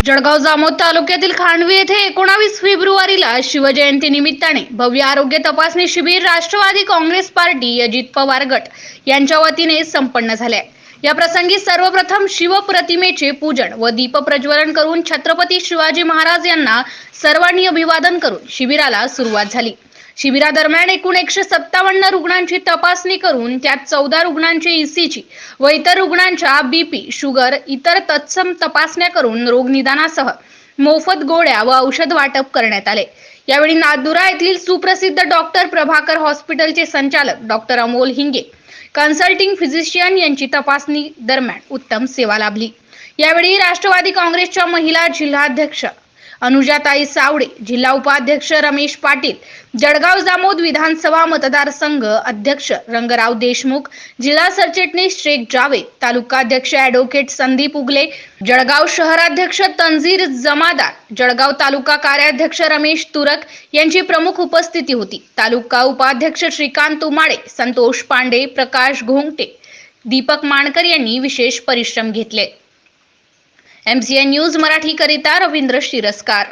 जळगाव जामोद तालुक्यातील खांडवी येथे 19 फेब्रुवारीला शिवजयंती निमित्ताने भव्य आरोग्य तपासणी शिबिर राष्ट्रवादी काँग्रेस पार्टी अजित पवार गट यांच्या वतीने संपन्न झाले। या प्रसंगी सर्वप्रथम शिवप्रतिमेचे पूजन व दीप प्रज्वलन करून छत्रपती शिवाजी महाराज यांना सर्वांनी अभिवादन करून शिबिराला सुरुवात झाली। शिबिरादरम्यान एकूण 157 रुग्णांची तपासणी करून त्यात 14 रुग्णांचे ईसीजी व इतर रुग्णांच्या बीपी, शुगर इतर तत्सम तपासण्या करून रोग निदानासह मोफत गोळ्या व औषध वाटप करण्यात आले। यावेळी नादुरा येथील सुप्रसिद्ध डॉक्टर प्रभाकर हॉस्पिटलचे संचालक doctor Amol Hinge, consulting physician यांची तपासणी दरम्यान उत्तम सेवा लाभली। यावेळी राष्ट्रवादी काँग्रेसच्या महिला जिल्हाध्यक्ष अनुजाताई सावडे, जिल्हा उपाध्यक्ष रमेश पाटील, जळगाव जामोद विधानसभा मतदारसंघ अध्यक्ष रंगराव देशमुख, जिल्हा सरचिटणीस शेख जावेद, तालुकाध्यक्ष ॲडव्होकेट संदीप उगले, जळगाव शहराध्यक्ष तंजीर जमादार, जळगाव तालुका कार्याध्यक्ष रमेश तुरक यांची प्रमुख उपस्थिती होती। तालुका उपाध्यक्ष श्रीकांत उमाळे, संतोष पांडे, प्रकाश घोंगटे, दीपक मानकर यांनी विशेष परिश्रम घेतले। MCN न्यूज मराठी करिता रवींद्र शिरस्कार।